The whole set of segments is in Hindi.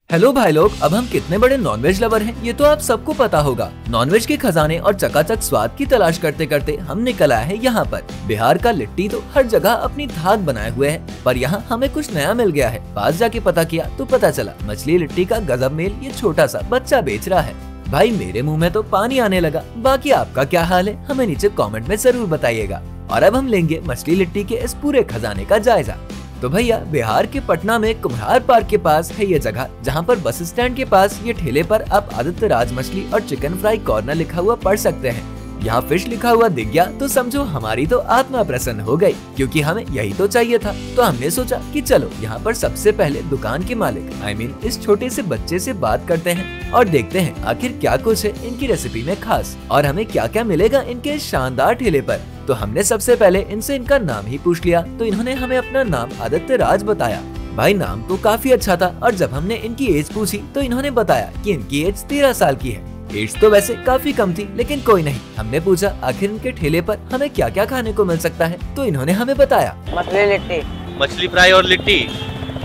हेलो भाई लोग, अब हम कितने बड़े नॉनवेज लवर हैं ये तो आप सबको पता होगा। नॉनवेज के खजाने और चकाचक स्वाद की तलाश करते करते हम निकल आए हैं यहाँ पर। बिहार का लिट्टी तो हर जगह अपनी धाक बनाए हुए है, पर यहाँ हमें कुछ नया मिल गया है। पास जाके पता किया तो पता चला मछली लिट्टी का गजब मेल ये छोटा सा बच्चा बेच रहा है। भाई मेरे मुँह में तो पानी आने लगा। बाकी आपका क्या हाल है हमें नीचे कॉमेंट में जरूर बताइएगा। और अब हम लेंगे मछली लिट्टी के इस पूरे खजाने का जायजा। तो भैया बिहार के पटना में कुम्हार पार्क के पास है ये जगह, जहाँ पर बस स्टैंड के पास ये ठेले पर आप आदित्य राज मछली और चिकन फ्राई कॉर्नर लिखा हुआ पढ़ सकते हैं। यहाँ फिश लिखा हुआ दिख गया तो समझो हमारी तो आत्मा प्रसन्न हो गई, क्योंकि हमें यही तो चाहिए था। तो हमने सोचा कि चलो यहाँ पर सबसे पहले दुकान के मालिक इस छोटे से बच्चे से बात करते हैं और देखते हैं आखिर क्या कुछ है इनकी रेसिपी में खास और हमें क्या क्या मिलेगा इनके इस शानदार ठेले पर। तो हमने सबसे पहले इनसे इनका नाम ही पूछ लिया तो इन्होंने हमें अपना नाम आदित्य राज बताया। भाई नाम तो काफी अच्छा था और जब हमने इनकी एज पूछी तो इन्होंने बताया कि इनकी एज 13 साल की है। एज तो वैसे काफी कम थी लेकिन कोई नहीं। हमने पूछा आखिर इनके ठेले पर हमें क्या क्या खाने को मिल सकता है तो इन्होंने हमें बताया मछली लिट्टी, मछली फ्राई और लिट्टी।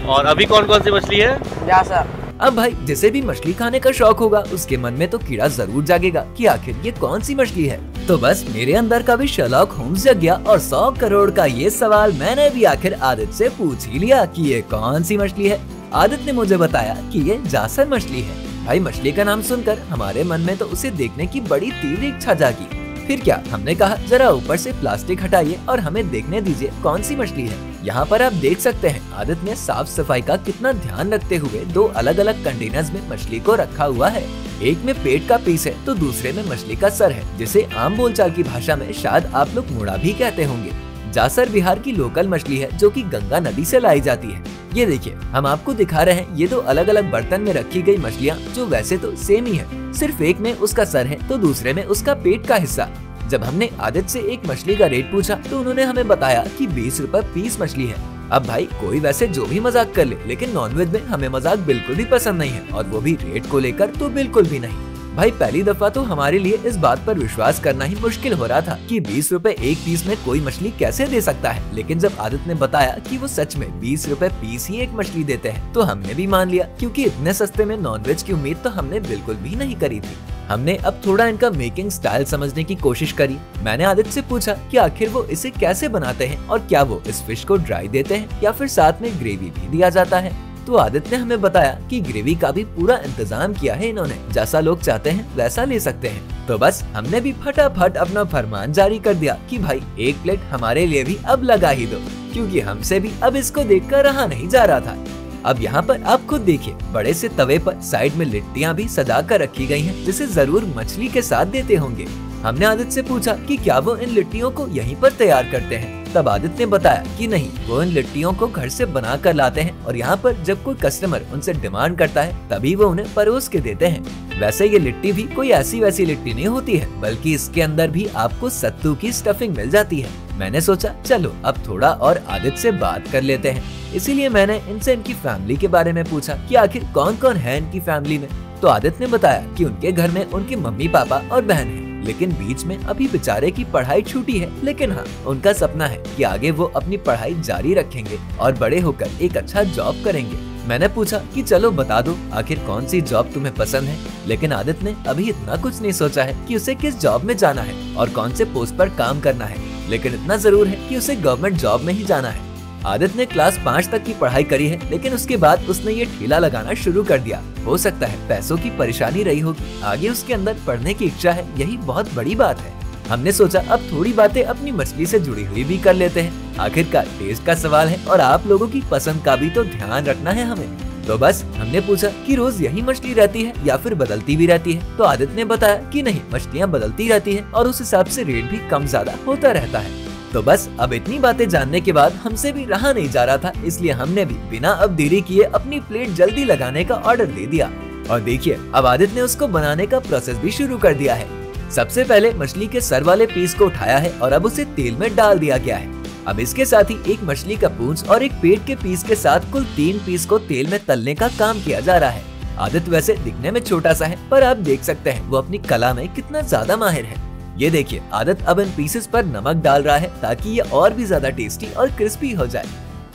और अभी कौन कौन सी मछली है? जासर। अब भाई जिसे भी मछली खाने का शौक होगा उसके मन में तो कीड़ा जरूर जागेगा कि आखिर ये कौन सी मछली है। तो बस मेरे अंदर का भी शर्लॉक होम्स जग गया और 100 करोड़ का ये सवाल मैंने भी आखिर आदित्य से पूछ ही लिया कि ये कौन सी मछली है। आदित्य ने मुझे बताया कि ये जासर मछली है। भाई मछली का नाम सुनकर हमारे मन में तो उसे देखने की बड़ी तीव्र इच्छा जागी। फिर क्या, हमने कहा जरा ऊपर से प्लास्टिक हटाइए और हमें देखने दीजिए कौन सी मछली है। यहाँ पर आप देख सकते हैं आदित्य ने साफ सफाई का कितना ध्यान रखते हुए 2 अलग अलग कंटेनर्स में मछली को रखा हुआ है। एक में पेट का पीस है तो दूसरे में मछली का सर है, जिसे आम बोलचाल की भाषा में शायद आप लोग मुड़ा भी कहते होंगे। जासर बिहार की लोकल मछली है जो कि गंगा नदी से लाई जाती है। ये देखिए हम आपको दिखा रहे हैं ये 2 अलग अलग बर्तन में रखी गई मछलियाँ जो वैसे तो सेम ही है, सिर्फ एक में उसका सर है तो दूसरे में उसका पेट का हिस्सा। जब हमने आदित्य से एक मछली का रेट पूछा तो उन्होंने हमें बताया कि 20 रुपए पीस मछली है। अब भाई कोई वैसे जो भी मजाक कर ले, लेकिन नॉनवेज में हमें मजाक बिल्कुल भी पसंद नहीं है और वो भी रेट को लेकर तो बिल्कुल भी नहीं। भाई पहली दफा तो हमारे लिए इस बात पर विश्वास करना ही मुश्किल हो रहा था कि 20 रुपए एक पीस में कोई मछली कैसे दे सकता है, लेकिन जब आदित्य ने बताया कि वो सच में 20 रुपए पीस ही एक मछली देते हैं तो हमने भी मान लिया, क्योंकि इतने सस्ते में नॉनवेज की उम्मीद तो हमने बिल्कुल भी नहीं करी थी। हमने अब थोड़ा इनका मेकिंग स्टाइल समझने की कोशिश करी। मैंने आदित्य से पूछा कि आखिर वो इसे कैसे बनाते हैं और क्या वो इस फिश को ड्राई देते हैं या फिर साथ में ग्रेवी भी दिया जाता है। तो आदित्य ने हमें बताया कि ग्रेवी का भी पूरा इंतजाम किया है इन्होंने, जैसा लोग चाहते हैं वैसा ले सकते हैं। तो बस हमने भी फटाफट अपना फरमान जारी कर दिया कि भाई एक प्लेट हमारे लिए भी अब लगा ही दो, क्योंकि हमसे भी अब इसको देखकर रहा नहीं जा रहा था। अब यहाँ पर आप खुद देखिए बड़े से तवे पर साइड में लिट्टियाँ भी सजा कर रखी गई हैं, जिसे जरूर मछली के साथ देते होंगे। हमने आदित्य से पूछा कि क्या वो इन लिट्टियों को यहीं पर तैयार करते हैं। तब आदित्य ने बताया कि नहीं, वो इन लिट्टियों को घर से बना कर लाते हैं और यहाँ पर जब कोई कस्टमर उनसे डिमांड करता है तभी वो उन्हें परोस के देते हैं। वैसे ये लिट्टी भी कोई ऐसी वैसी लिट्टी नहीं होती है, बल्कि इसके अंदर भी आपको सत्तू की स्टफिंग मिल जाती है। मैंने सोचा चलो अब थोड़ा और आदित्य से बात कर लेते हैं, इसीलिए मैंने इनसे इनकी फैमिली के बारे में पूछा कि आखिर कौन कौन है इनकी फैमिली में। तो आदित्य ने बताया कि उनके घर में उनके मम्मी पापा और बहन है, लेकिन बीच में अभी बेचारे की पढ़ाई छूटी है, लेकिन हाँ उनका सपना है कि आगे वो अपनी पढ़ाई जारी रखेंगे और बड़े होकर एक अच्छा जॉब करेंगे। मैंने पूछा कि चलो बता दो आखिर कौन सी जॉब तुम्हें पसंद है, लेकिन आदित्य ने अभी इतना कुछ नहीं सोचा है कि उसे किस जॉब में जाना है और कौन से पोस्ट पर काम करना है, लेकिन इतना जरूर है कि उसे गवर्नमेंट जॉब में ही जाना है। आदित्य ने क्लास 5 तक की पढ़ाई करी है, लेकिन उसके बाद उसने ये ठेला लगाना शुरू कर दिया। हो सकता है पैसों की परेशानी रही होगी, आगे उसके अंदर पढ़ने की इच्छा है, यही बहुत बड़ी बात है। हमने सोचा अब थोड़ी बातें अपनी मछली से जुड़ी हुई भी कर लेते हैं। आखिरकार टेस्ट का सवाल है और आप लोगों की पसंद का भी तो ध्यान रखना है हमें। तो बस हमने पूछा कि रोज यही मछली रहती है या फिर बदलती भी रहती है। तो आदित्य ने बताया कि नहीं, मछलियाँ बदलती रहती है और उस हिसाब से रेट भी कम ज्यादा होता रहता है। तो बस अब इतनी बातें जानने के बाद हमसे भी रहा नहीं जा रहा था, इसलिए हमने भी बिना अब देरी किए अपनी प्लेट जल्दी लगाने का ऑर्डर दे दिया। और देखिए अब आदित्य ने उसको बनाने का प्रोसेस भी शुरू कर दिया है। सबसे पहले मछली के सर वाले पीस को उठाया है और अब उसे तेल में डाल दिया गया है। अब इसके साथ ही एक मछली का पूंछ और एक पेट के पीस के साथ कुल 3 पीस को तेल में तलने का काम किया जा रहा है। आदित्य वैसे दिखने में छोटा सा है, पर आप देख सकते हैं वो अपनी कला में कितना ज्यादा माहिर है। ये देखिए आदित्य अब इन पीसेस पर नमक डाल रहा है ताकि ये और भी ज्यादा टेस्टी और क्रिस्पी हो जाए।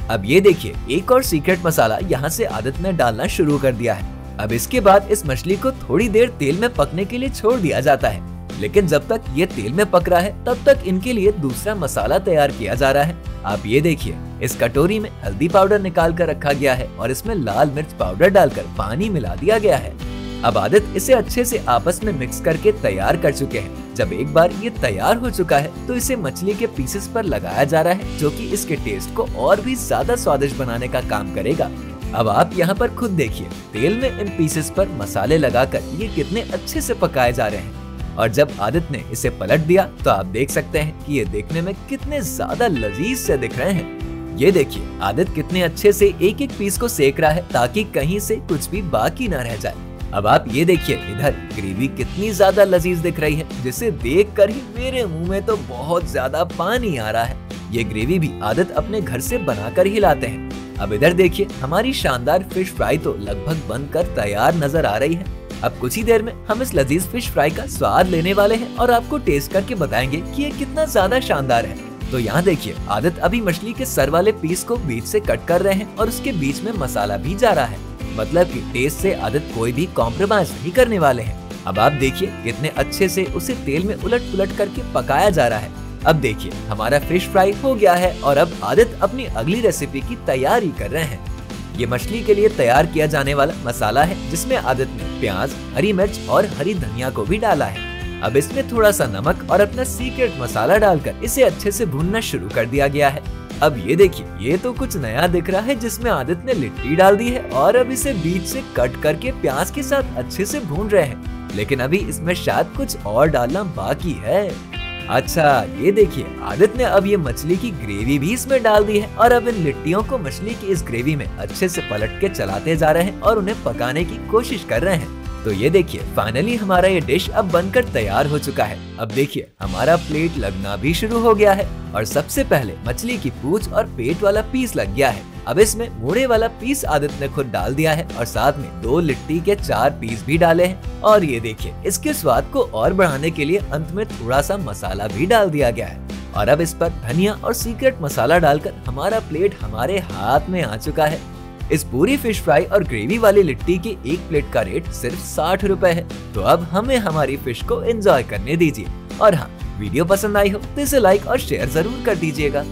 अब ये देखिए एक और सीक्रेट मसाला यहाँ से आदित्य ने डालना शुरू कर दिया है। अब इसके बाद इस मछली को थोड़ी देर तेल में पकने के लिए छोड़ दिया जाता है, लेकिन जब तक ये तेल में पक रहा है तब तक इनके लिए दूसरा मसाला तैयार किया जा रहा है। आप ये देखिए, इस कटोरी में हल्दी पाउडर निकाल कर रखा गया है और इसमें लाल मिर्च पाउडर डालकर पानी मिला दिया गया है। अब आदित्य इसे अच्छे से आपस में मिक्स करके तैयार कर चुके हैं। जब एक बार ये तैयार हो चुका है तो इसे मछली के पीसेस पर लगाया जा रहा है, जो कि इसके टेस्ट को और भी ज्यादा स्वादिष्ट बनाने का काम करेगा। अब आप यहाँ पर खुद देखिए, तेल में इन पीसेस पर मसाले लगाकर ये कितने अच्छे से पकाए जा रहे हैं। और जब आदित्य ने इसे पलट दिया तो आप देख सकते हैं कि ये देखने में कितने ज्यादा लजीज से दिख रहे हैं। ये देखिए, आदित्य कितने अच्छे से एक एक पीस को सेक रहा है ताकि कहीं से कुछ भी बाकी ना रह जाए। अब आप ये देखिए, इधर ग्रेवी कितनी ज्यादा लजीज दिख रही है, जिसे देखकर ही मेरे मुंह में तो बहुत ज्यादा पानी आ रहा है। ये ग्रेवी भी आदित्य अपने घर से बनाकर ही लाते हैं। अब इधर देखिए, हमारी शानदार फिश फ्राई तो लगभग बनकर तैयार नजर आ रही है। अब कुछ ही देर में हम इस लजीज फिश फ्राई का स्वाद लेने वाले हैं और आपको टेस्ट करके बताएंगे कि ये कितना ज्यादा शानदार है। तो यहाँ देखिए, आदित्य अभी मछली के सर वाले पीस को बीच से कट कर रहे हैं और उसके बीच में मसाला भी जा रहा है। मतलब कि टेस्ट से आदित्य कोई भी कॉम्प्रोमाइज नहीं करने वाले हैं। अब आप देखिए, कितने अच्छे से उसे तेल में उलट पुलट करके पकाया जा रहा है। अब देखिए, हमारा फिश फ्राई हो गया है और अब आदित्य अपनी अगली रेसिपी की तैयारी कर रहे हैं। ये मछली के लिए तैयार किया जाने वाला मसाला है, जिसमें आदित्य ने प्याज, हरी मिर्च और हरी धनिया को भी डाला है। अब इसमें थोड़ा सा नमक और अपना सीक्रेट मसाला डालकर इसे अच्छे से भूनना शुरू कर दिया गया है। अब ये देखिए, ये तो कुछ नया दिख रहा है, जिसमें आदित्य ने लिट्टी डाल दी है और अब इसे बीच से कट करके प्याज के साथ अच्छे से भून रहे हैं। लेकिन अभी इसमें शायद कुछ और डालना बाकी है। अच्छा, ये देखिए, आदित्य ने अब ये मछली की ग्रेवी भी इसमें डाल दी है और अब इन लिट्टियों को मछली की इस ग्रेवी में अच्छे से पलट के चलाते जा रहे हैं और उन्हें पकाने की कोशिश कर रहे हैं। तो ये देखिए, फाइनली हमारा ये डिश अब बनकर तैयार हो चुका है। अब देखिए, हमारा प्लेट लगना भी शुरू हो गया है और सबसे पहले मछली की पूंछ और पेट वाला पीस लग गया है। अब इसमें मुड़े वाला पीस आदित्य ने खुद डाल दिया है और साथ में 2 लिट्टी के 4 पीस भी डाले हैं। और ये देखिए, इसके स्वाद को और बढ़ाने के लिए अंत में थोड़ा सा मसाला भी डाल दिया गया है। और अब इस पर धनिया और सीक्रेट मसाला डालकर हमारा प्लेट हमारे हाथ में आ चुका है। इस पूरी फिश फ्राई और ग्रेवी वाली लिट्टी की एक प्लेट का रेट सिर्फ 60 रुपए है। तो अब हमें हमारी फिश को एंजॉय करने दीजिए। और हाँ, वीडियो पसंद आई हो तो इसे लाइक और शेयर जरूर कर दीजिएगा।